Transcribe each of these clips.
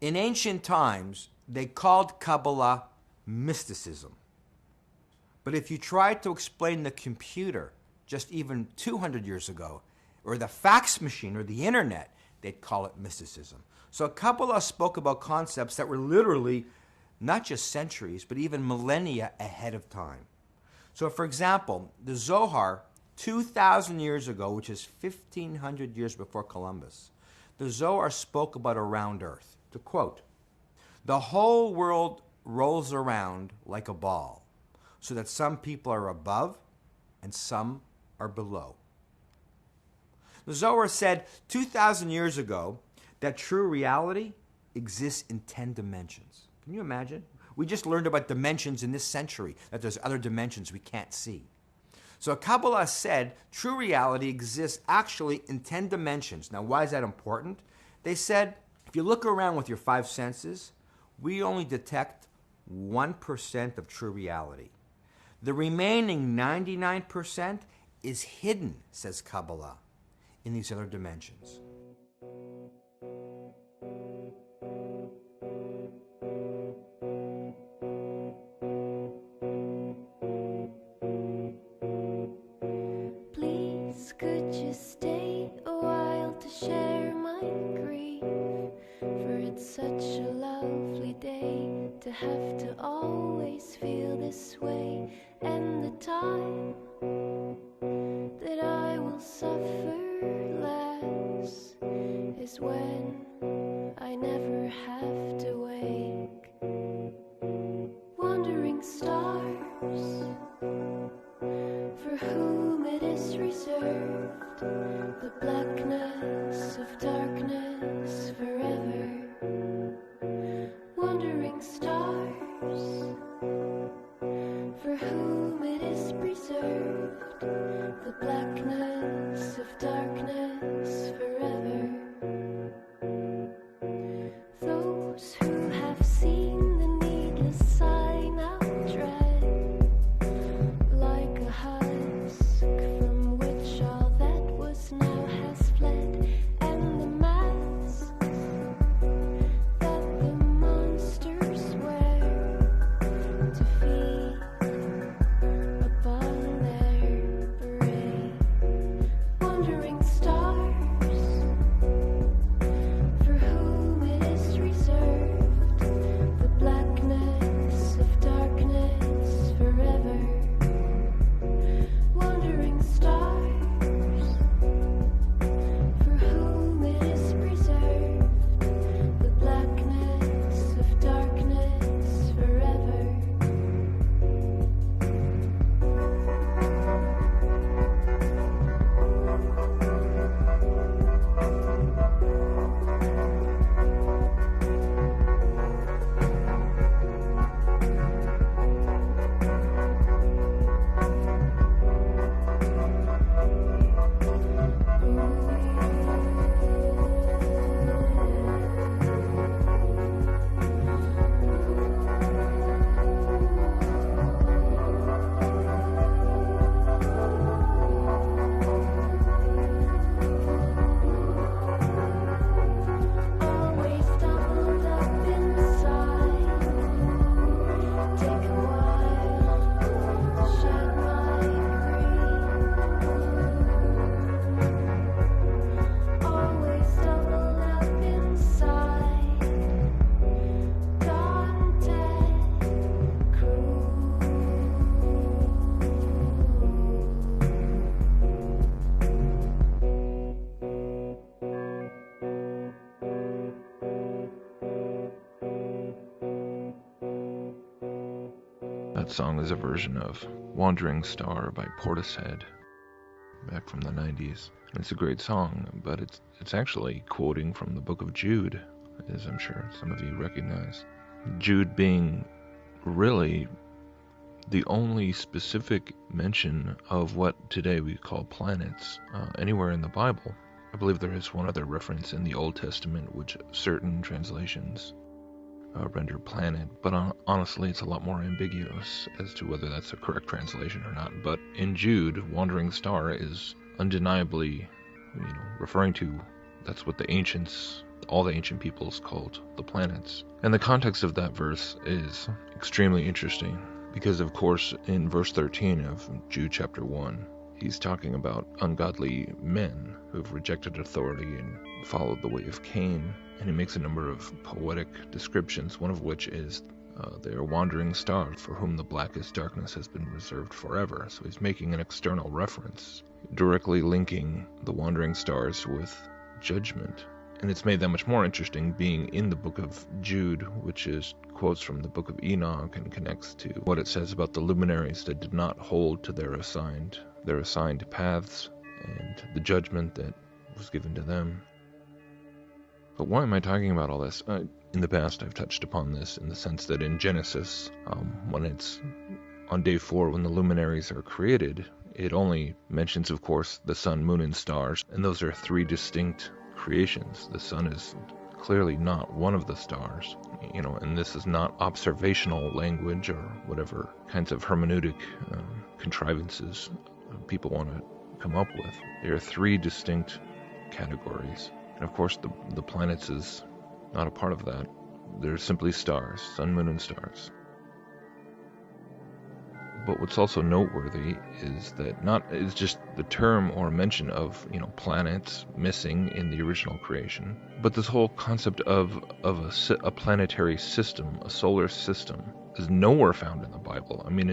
In ancient times, they called KabbalA mysticism. But if you tried to explain the computer just even 200 years ago, or the fax machine or the internet, they'd call it mysticism. So KabbalA spoke about concepts that were literally not just centuries, but even millennia ahead of time. So for example, the Zohar, 2,000 years ago, which is 1,500 years before Columbus, the Zohar spoke about a round earth. To quote, "The whole world rolls around like a ball, so that some people are above and some are below." The Zohar said 2,000 years ago that true reality exists in 10 dimensions. Can you imagine? We just learned about dimensions in this century, that there's other dimensions we can't see. So KabbalA said true reality exists actually in 10 dimensions. Now, why is that important? They said, if you look around with your 5 senses, we only detect 1% of true reality. The remaining 99% is hidden, says KabbalA, in these other dimensions. Please, could you stay a while to share my grief? For it's such a lovely day to have to always feel this way. And the time that I will suffer less is when I never have to wake. Wandering stars, for whom it is reserved the blackness of darkness forever. Wandering stars, for whom it is preserved the blackness of darkness forever. Those who have seen the needless sign of dread, like a husk from which all that was now has fled, and the masks that the monsters wear to feed upon their prey. Wandering stars, for whom it is reserved the blackness of darkness forever. Wandering stars, for whom it is preserved the blackness of darkness forever. Always doubled up inside. Take a while to shed my grief. Always doubled up inside. Daunted, cruel. That song is a version of Wandering Star by Portishead, back from the 90s. It's a great song, but it's actually quoting from the book of Jude, as I'm sure some of you recognize. Jude being really the only specific mention of what today we call planets anywhere in the Bible. I believe there is one other reference in the Old Testament which certain translations render planet, but honestly it's a lot more ambiguous as to whether that's a correct translation or not. But in Jude, Wandering Star is undeniably, referring to, that's what the ancients all the ancient peoples called the planets. And the context of that verse is extremely interesting because, of course, in verse 13 of Jude chapter 1, he's talking about ungodly men who've rejected authority and followed the way of Cain. And he makes a number of poetic descriptions, one of which is they are wandering stars for whom the blackest darkness has been reserved forever. So he's making an external reference, directly linking the wandering stars with judgment. And it's made that much more interesting being in the book of Jude, which is quotes from the book of Enoch and connects to what it says about the luminaries that did not hold to their assigned paths and the judgment that was given to them. But why am I talking about all this? In the past, I've touched upon this in the sense that in Genesis, when it's on day 4, when the luminaries are created, it only mentions, of course, the sun, moon, and stars, and those are 3 distinct creations. The sun is clearly not one of the stars, and this is not observational language or whatever kinds of hermeneutic contrivances people want to come up with. There are 3 distinct categories. And of course, the planets is not a part of that. They're simply stars, sun, moon, and stars. But what's also noteworthy is that it's just the term or mention of planets missing in the original creation, but this whole concept of a planetary system, a solar system, is nowhere found in the Bible. I mean,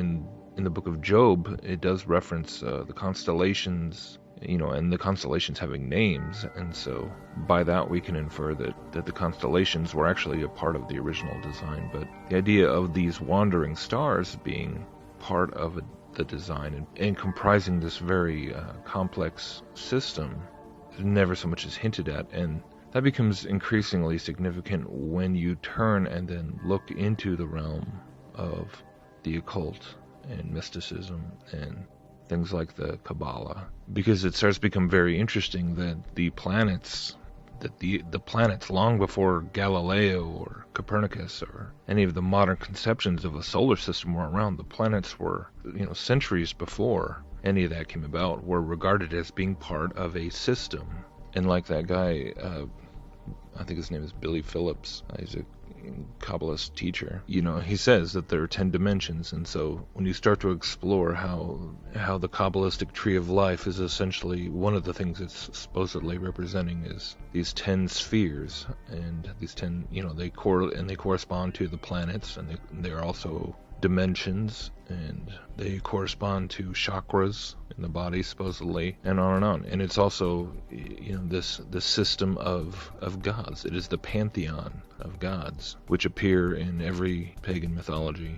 in the book of Job, it does reference the constellations, and the constellations having names, and so by that we can infer that the constellations were actually a part of the original design. But the idea of these wandering stars being part of the design and comprising this very complex system is never so much as hinted at, and that becomes increasingly significant when you turn and then look into the realm of the occult and mysticism and things like the KabbalA, because it starts to become very interesting that the planets long before Galileo or Copernicus or any of the modern conceptions of a solar system were around, the planets were, centuries before any of that came about, were regarded as being part of a system. And like that guy, I think his name is Billy Phillips, he's a Kabbalist teacher, he says that there are 10 dimensions, and so when you start to explore how the Kabbalistic tree of life is essentially one of the things it's supposedly representing is these 10 spheres, and these 10, they correspond to the planets, and they are also dimensions, and they correspond to chakras in the body supposedly, and on and on. And it's also this system of gods. It is the pantheon of gods which appear in every pagan mythology,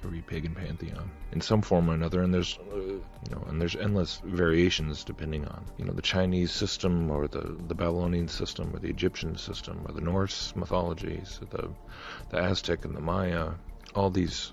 every pagan pantheon in some form or another. And there's and there's endless variations depending on the Chinese system or the Babylonian system or the Egyptian system or the Norse mythologies, the Aztec and the Maya. All these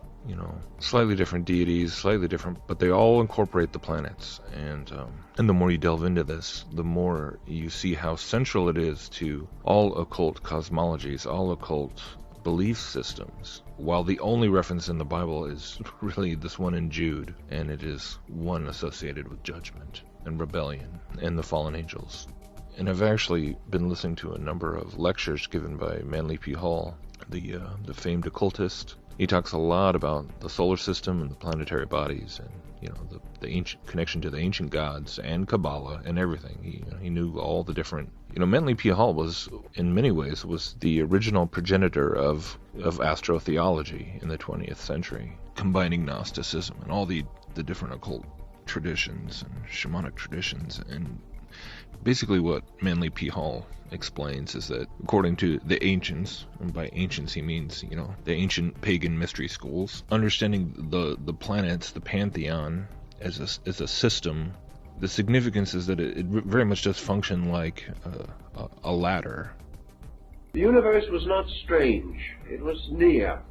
slightly different deities, slightly different, but they all incorporate the planets. And the more you delve into this, the more you see how central it is to all occult cosmologies, all occult belief systems. While the only reference in the Bible is really this one in Jude, and it is one associated with judgment and rebellion and the fallen angels. And I've actually been listening to a number of lectures given by Manly P. Hall, the famed occultist. He talks a lot about the solar system and the planetary bodies, and the ancient connection to the ancient gods and KabbalA and everything. He knew all the different. Manly P. Hall was, in many ways, was the original progenitor of astrotheology in the 20th century, combining Gnosticism and all the different occult traditions and shamanic traditions. And basically what Manly P. Hall explains is that according to the ancients, and by ancients he means, the ancient pagan mystery schools, understanding the planets, the pantheon, as a system, the significance is that it very much does function like a ladder. The universe was not strange. It was near.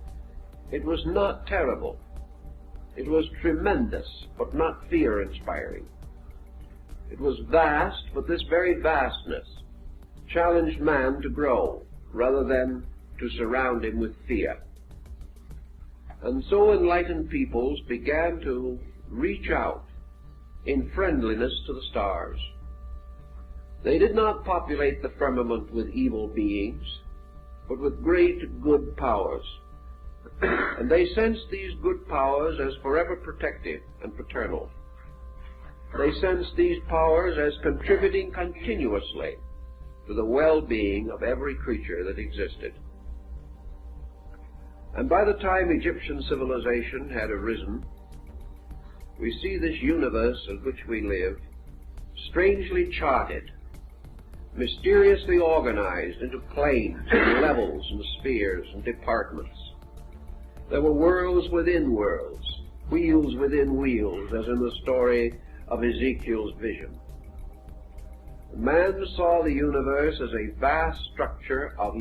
It was not terrible. It was tremendous, but not fear-inspiring. It was vast, but this very vastness challenged man to grow rather than to surround him with fear. And so enlightened peoples began to reach out in friendliness to the stars. They did not populate the firmament with evil beings, but with great good powers. And they sensed these good powers as forever protective and paternal. They sensed these powers as contributing continuously to the well-being of every creature that existed. And by the time Egyptian civilization had arisen, we see this universe in which we live strangely charted, mysteriously organized into planes and levels and spheres and departments. There were worlds within worlds, wheels within wheels, as in the story of Ezekiel's vision. Man saw the universe as a vast structure of